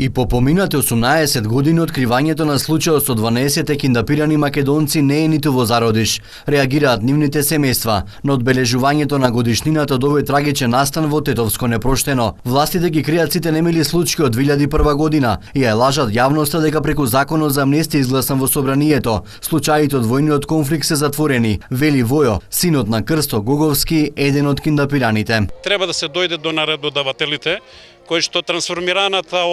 И по поминати 18 години откривањето на случајот со 12 киндапирани македонци не е ниту во зародиш. Реагираат нивните семејства на одбележувањето на годишнината од овој трагичен настан во Тетовско непроштено. Властите ги кријат сите немили случаи од 2001 година и ја лажат јавноста дека преку законот за амнестија изгласан во собранието, случаите од војниот конфликт се затворени, вели Војо, синот на Крсто Гоговски, еден од киндапираните. Треба да се дојде до наредодавателите, кој што трансформираната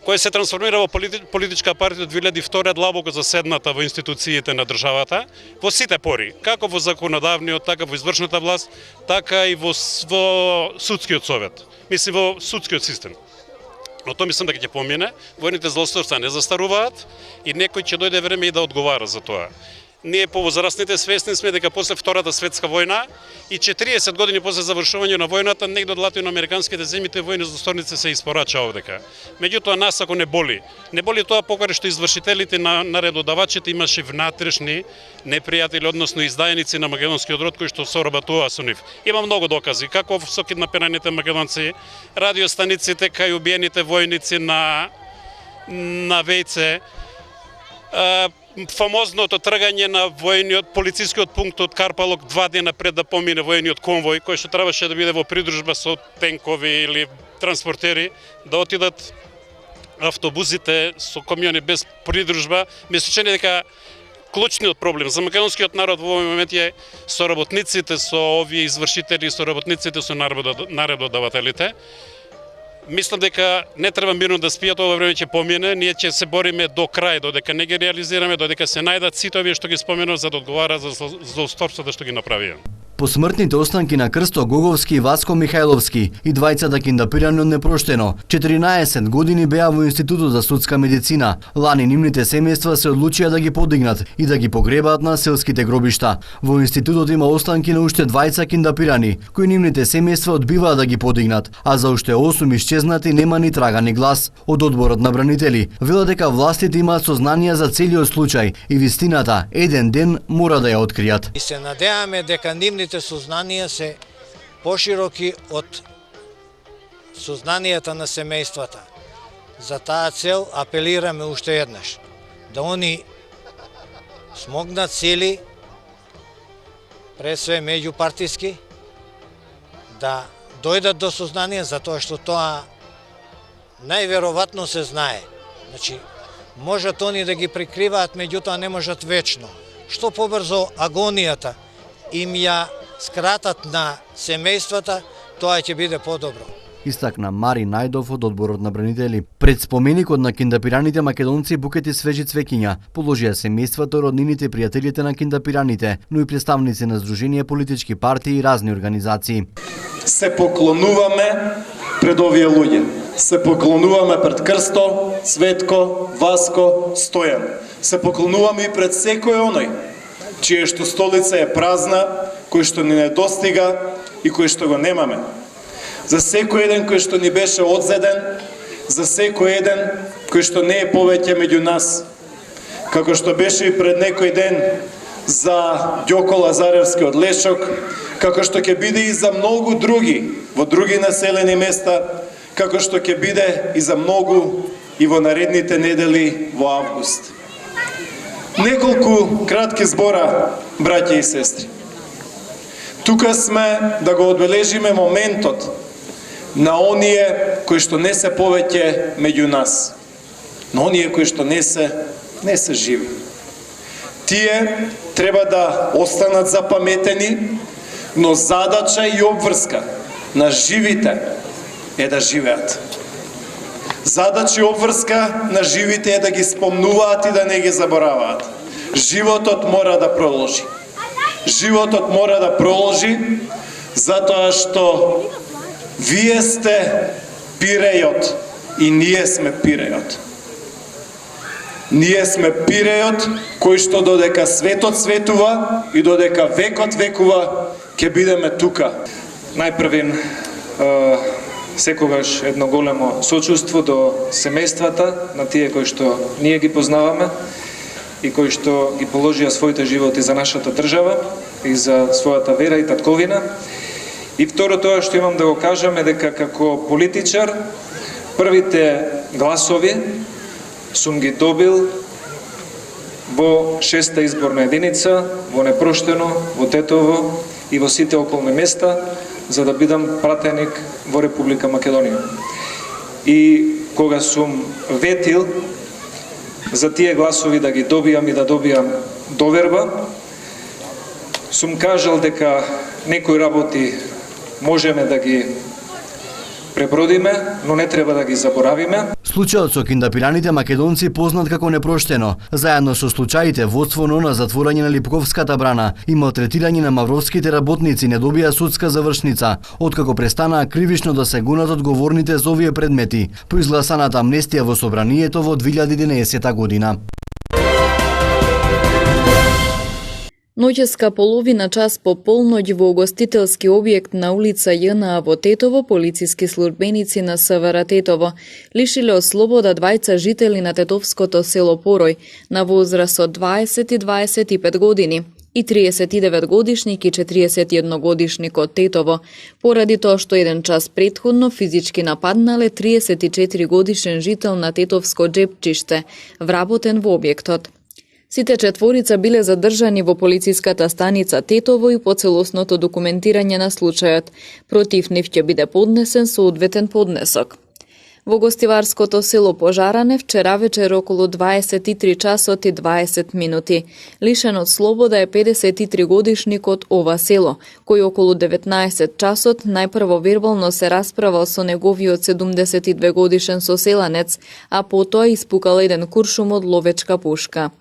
кој се трансформира во политичка партија од 2002 длабоко заседната во институциите на државата, во сите пори, како во законодавниот, така во извршната власт, така и во судскиот совет, мислам во судскиот систем. Но тоа мислам дека ќе помине, војните злосторства не застаруваат и некој ќе дојде време и да одговара за тоа. Ние повозрастните свесни сме дека после Втората светска војна и 40 години после завршување на војната негде од латиноамериканските земји војни злосторници се испорача овдека. Меѓутоа нас ако не боли тоа покаде што извршителите на наредодавачите имаше внатрешни непријатели, односно издајници на македонскиот род кои што соработуваа со нив. Има многу докази како со киднапираните македонци, радиостаниците кај убиените војници на Вејце, фамозното тргање на војниот полицискиот пункт од Карпалок 2 дена пред да помине војниот конвој, кој што требаше да биде во придружба со тенкови или транспортери, да отидат автобусите со камиони без придружба. Ми се чини дека клучниот проблем за македонскиот народ во овој момент е соработниците со овие извршители, соработниците со наредодавателите. Мислам дека не треба мирно да спијат, ова време ќе помине, ние ќе се бориме до крај, додека не ги реализираме, додека се најдат сите овие што ги споменав за да одговара за злосторствата што ги направија. Посмртните останки на Крсто Гоговски и Васко Михајловски и двајцата киндапирани од непроштено, 14 години беа во Институтот за судска медицина. Лани нивните семејства се одлучија да ги подигнат и да ги погребаат на селските гробишта. Во институтот има останки на уште двајца киндапирани, кои нивните семејства одбиваат да ги подигнат, а за уште 8 исчезнати нема ни трага ни глас. Од одборот на бранители велат дека властите имаат сознанија за целиот случај и вистината еден ден мора да ја откријат. И се надеваме дека нивните сознанија се пошироки од сознанијата на семејствата. За таа цел апелираме уште еднаш да они смогнат сили, пред све меѓупартиски, да дојдат до сознание, затоа што тоа најверојатно се знае. Значи, можат они да ги прикриваат, меѓутоа не можат вечно. Што побрзо агонијата им ја скратат на семејствата, тоа ќе биде подобро. Истакна Мари Најдов од одборот на бранители. Пред споменикот на киндапираните македонци букети свежи цвеќиња положија семејствата, роднините, пријателите на киндапираните, но и представници на здруженија, политички партии и разни организации. Се поклонуваме пред овие луѓе. Се поклонуваме пред Крсто, Цветко, Васко, Стојан. Се поклонуваме и пред секој оној чија што столица е празна, кој што ни недостига и кој што го немаме. За секој еден кој што ни беше одзеден, за секој еден кој што не е повеќе меѓу нас. Како што беше и пред некој ден за Ѓоко Лазаревски од Лешок, како што ќе биде и за многу други во други населени места, како што ќе биде и за многу и во наредните недели во август. Неколку кратки збора, браќа и сестри. Тука сме да го одбележиме моментот на оние кои што не се повеќе меѓу нас, на оние кои што не се живи. Тие треба да останат запаметени, но задача и обврска на живите е да живеат. Задача и обврска на живите е да ги спомнуваат и да не ги забораваат. Животот мора да проложи. Животот мора да проложи затоа што вие сте пирејот и ние сме пирејот. Ние сме пирејот кој што додека светот светува и додека векот векува ќе бидеме тука. Најпрвен секогаш едно големо сочувство до семејствата на тие кои што ние ги познаваме и кои што ги положија своите животи за нашата држава и за својата вера и татковина. И второ, тоа што имам да го кажам е дека како политичар Првите гласови сум ги добил во 6-та изборна единица, во Непроштено, во Тетово и во сите околни места, за да бидам пратеник во Република Македонија. И кога сум ветил за тие гласови да ги добијам и да добијам доверба, сум кажал дека некои работи можеме да ги пребродиме, но не треба да ги заборавиме. Случајот со киндапираните македонци познат како Непроштено, заедно со случаите водствено на затворање на Липковската брана и малтретирање на мавровските работници не добија судска завршница, откако престанаа кривично да се гонат одговорните за овие предмети, по изгласаната амнестија во собранието во 2011 година. Ноќеска половина час по полноќ во угостителски објект на улица ЈНА во Тетово, полициски службеници на СВР Тетово лишиле од слобода двајца жители на тетовското село Порој на возраст од 20 и 25 години и 39 годишник и 41 годишник од Тетово, поради тоа што еден час претходно физички нападнале 34 годишен жител на Тетовско Джепчиште, вработен во објектот. Сите четворица биле задржани во полициската станица Тетово и по целосното документирање на случајот. Против нив ќе биде поднесен соодветен поднесок. Во гостиварското село Пожаране вчера вечер околу 23 часот и 20 минути. Лишен од слобода е 53 годишникот ова село, кој околу 19 часот најпрво вербално се расправал со неговиот 72 годишен соселанец, а потоа испукал еден куршум од ловечка пушка.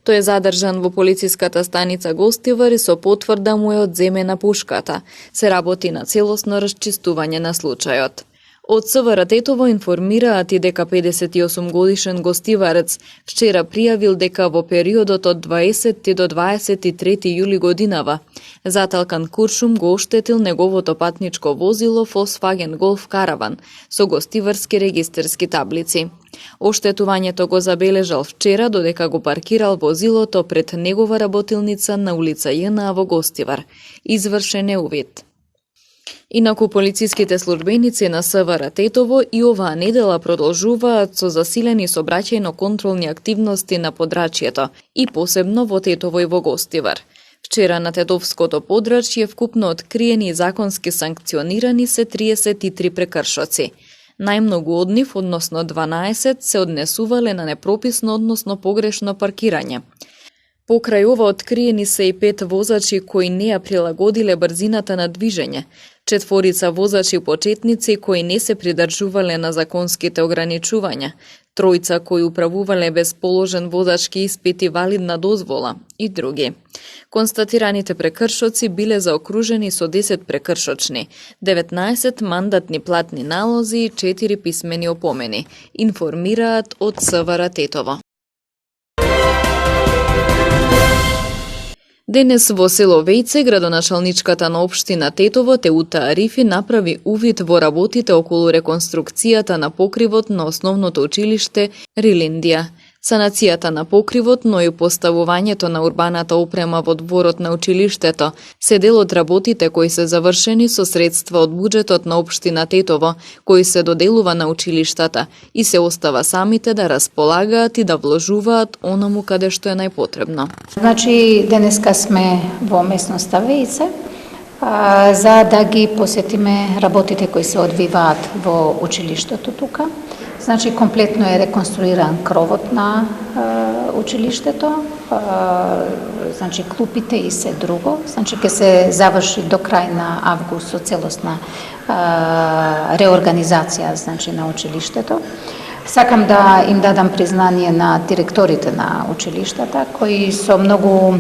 Тој е задржан во полициската станица Гостивар и со потврда му е одземена пушката. Се работи на целосно расчистување на случајот. Од СВР Тетово информираат и дека 58 годишен гостиварец вчера пријавил дека во периодот од 20 до 23 јули годинава заталкан куршум го оштетил неговото патничко возило Volkswagen Golf Caravan со гостиварски регистерски таблици. Оштетувањето го забележал вчера додека го паркирал возилото пред негова работилница на улица ЈНА во Гостивар. Извршен е увид. Инаку полициските службеници на СВР Тетово и оваа недела продолжуваат со засилени сообраќајно-контролни активности на подрачјето и посебно во Тетово и во Гостивар. Вчера на Тетовското подрачје вкупно откриени и законски санкционирани се 33 прекршоци. Најмногу од нив, односно 12, се однесувале на непрописно, односно погрешно паркирање. Покрај ова откриени се и 5 возачи кои не ја прилагодиле брзината на движење, 4 возачи почетници кои не се придржувале на законските ограничувања, 3 кои управувале без положен возачки испит и валидна дозвола и други. Констатираните прекршоци биле заокружени со 10 прекршочни, 19 мандатни платни налози и 4 писмени опомени, информираат од СВР Тетово. Денес во село Вејце, градоначалничката на општина Тетово Теута Арифи направи увид во работите околу реконструкцијата на покривот на основното училиште Рилиндија. Санацијата на покривот, но и поставувањето на урбаната опрема во дворот на училиштето се дел од работите кои се завршени со средства од буџетот на општина Тетово, кои се доделува на училиштата и се остава самите да располагаат и да вложуваат онаму каде што е најпотребно. Значи, денеска сме во местноста Вејце, за да ги посетиме работите кои се одвиваат во училиштето тука. Значи, комплетно е реконструиран кровот на училиштето, значи клупите и се друго. Значи, ќе се заврши до крај на август со целосна реорганизација, значи, на училиштето. Сакам да им дадам признание на директорите на училиштата, кои со многу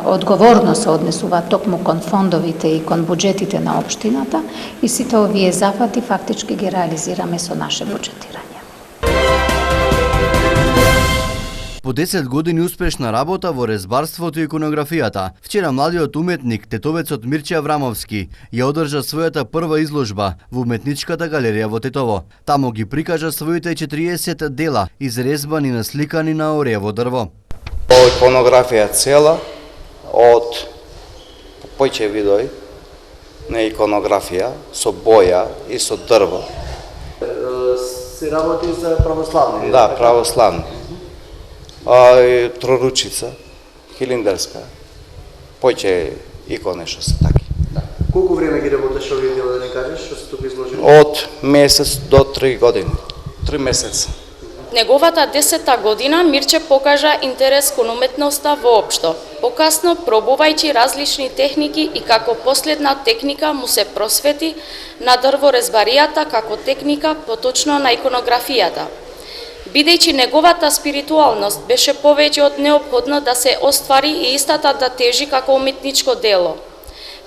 одговорно се однесуваат токму кон фондовите и кон буџетите на општината и сите овие зафати фактички ги реализираме со наше буџетирање. По 10 години успешна работа во резбарството и иконографијата, вчера младиот уметник, тетовецот Мирче Аврамовски, ја одржа својата прва изложба во Уметничката галерија во Тетово. Таму ги прикажа своите 40 дела, изрезбани и насликани на орево дрво. Иконографија цела од појче видој на иконографија со боја и со дрво. Се работи за православни? Да, православни. И Троручица, Хилиндарска, поќе иконе што се таки. Колку време ги работиш овие дела, да не кажеш, што се тука изложили? Од месец до 3 години. 3 месеца. Неговата 10-та година Мирче покажа интерес кон уметноста воопшто. Покасно, пробувајќи различни техники и како последна техника му се просвети на дрворезбаријата како техника, поточно на иконографијата. Бидејќи неговата спиритуалност беше повеќе од неопходно да се оствари и истата да тежи како уметничко дело.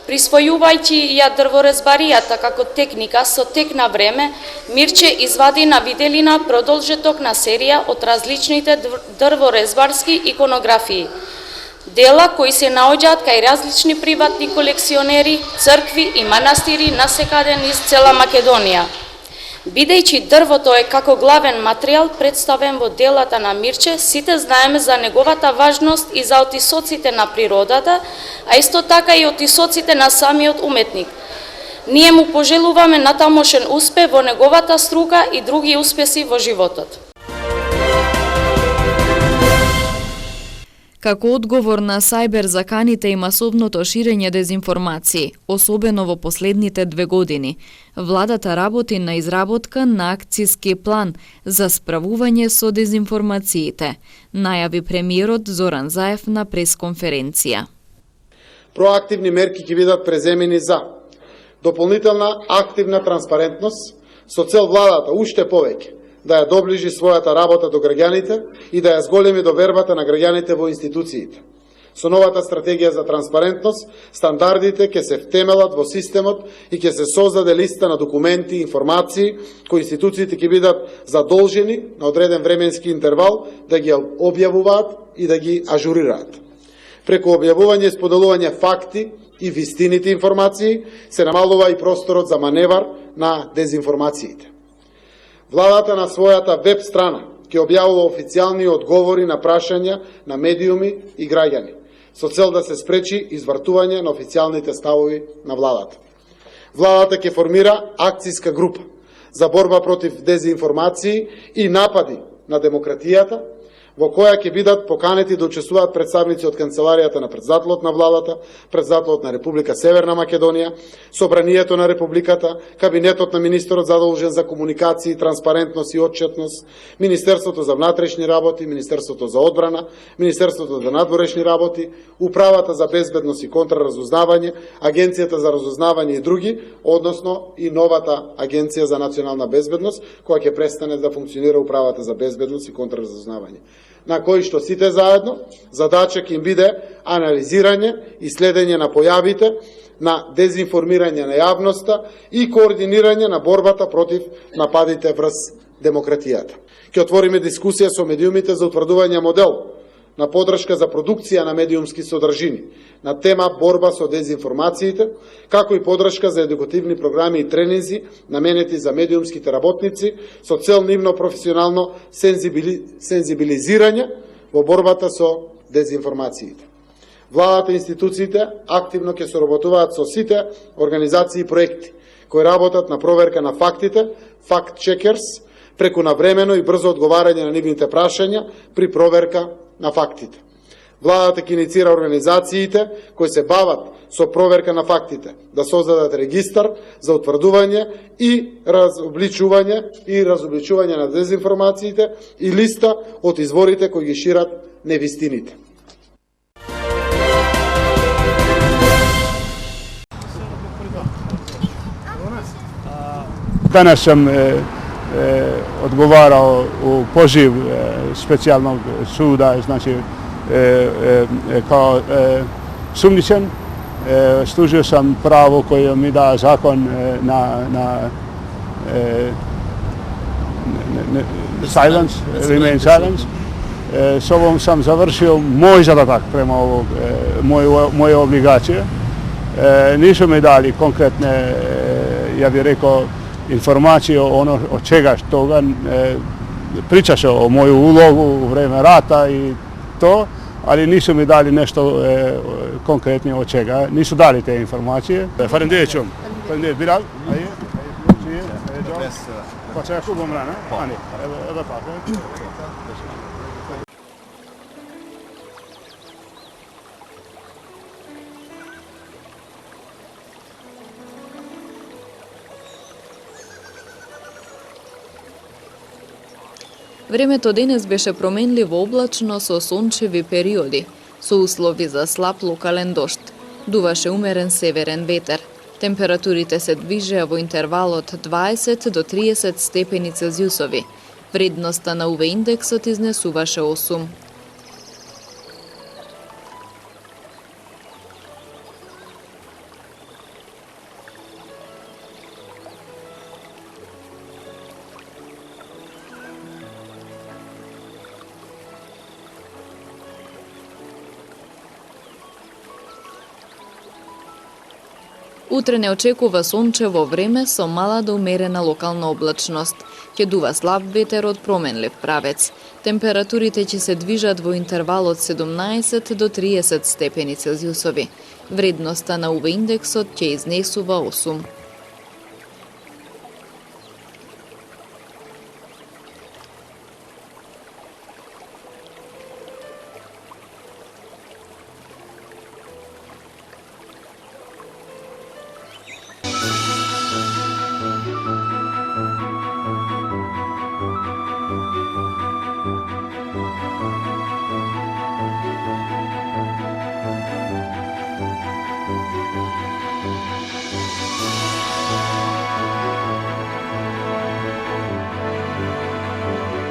Присвојувајќи ја дрворезбаријата како техника со тек на време, Мирче извади на виделина продолжеток на серија од различните дрворезбарски иконографии. Дела кои се наоѓаат кај различни приватни колекционери, цркви и манастири насекаде низ цела Македонија. Бидејќи дрвото е како главен материјал представен во делата на Мирче, сите знаеме за неговата важност и за отисоците на природата, а исто така и отисоците на самиот уметник. Ние му пожелуваме натамошен успех во неговата струка и други успеси во животот. Како одговор на сајбер заканите и масовното ширење дезинформации, особено во последните 2 години, владата работи на изработка на акцијски план за справување со дезинформациите, најави премиерот Зоран Заев на пресконференција. Проактивни мерки ќе бидат преземени за дополнителна активна транспарентност со цел владата уште повеќе да ја доближи својата работа до граѓаните и да ја зголеми довербата на граѓаните во институциите. Со новата стратегија за транспарентност, стандардите ќе се втемелат во системот и ќе се создаде листа на документи и информации кои институциите ќе бидат задолжени на одреден временски интервал да ги објавуваат и да ги ажурираат. Преку објавување и споделување факти и вистините информации се намалува и просторот за маневар на дезинформациите. Владата на својата веб страна ќе објавува официјални одговори на прашања на медиуми и граѓани, со цел да се спречи извртување на официјалните ставови на владата. Владата ќе формира акцијска група за борба против дезинформации и напади на демократијата, во која ќе бидат поканети да учествуваат представници од Канцеларијата на председателот на владата, председателот на Република Северна Македонија, Собранието на Републиката, Кабинетот на министерот задолжен за комуникација, транспарентност и отчетност, Министерството за внатрешни работи, Министерството за одбрана, Министерството за надворешни работи, Управата за безбедност и контраразузнавање, Агенцијата за разузнавање и други, односно и новата Агенција за национална безбедност, која ќе престане да функционира Управата за безбедност и контраразузнавање, на кои што сите заедно задача ќе им биде анализирање и следење на појавите на дезинформирање на јавноста и координирање на борбата против нападите врз демократијата. Ќе отвориме дискусија со медиумите за утврдување модел на подршка за продукција на медиумски содржини на тема борба со дезинформациите, како и подршка за едукативни програми и тренинзи наменети за медиумските работници со цел нивно професионално сензибилизирање во борбата со дезинформациите. Владата и институциите активно ќе соработуваат со сите организации и проекти кои работат на проверка на фактите, fact-checkers, преку навремено и брзо одговарање на нивните прашања при проверка на фактите. Владата ќе иницира организациите кои се бават со проверка на фактите да создадат регистар за утврдување и разобличување на дезинформациите и листа од изворите кои ги шират невистините. Danas sam odgovarao u poziv specijalnog suda, znači kao sumnjičan. Služio sam pravo koje mi da zakon na silence, remain silence. S ovom sam završio moj zadatak prema moje obligacije. Nisu mi dali konkretne, ja bih rekao, informacije ono od čega toga. Priča se o moju ulogu u vreme rata i to, ali nisu mi dali nešto konkretnije od čega. Nisu dali te informacije. Farendećom. Bilal? Pa če ako bom rana? A ne, evo tako. Времето денес беше променливо облачно со сончеви периоди, со услови за слаб локален дожд. Дуваше умерен северен ветер. Температурите се движеа во интервалот 20 до 30 степени Целзиусови. Вредноста на УВ индексот изнесуваше 8. Утре не очекува сончево време со мала до умерена локална облачност. Ќе дува слаб ветер од променлив правец. Температурите ќе се движат во интервал од 17 до 30 степени Целзиусови. Вредноста на УВ индексот ќе изнесува 8.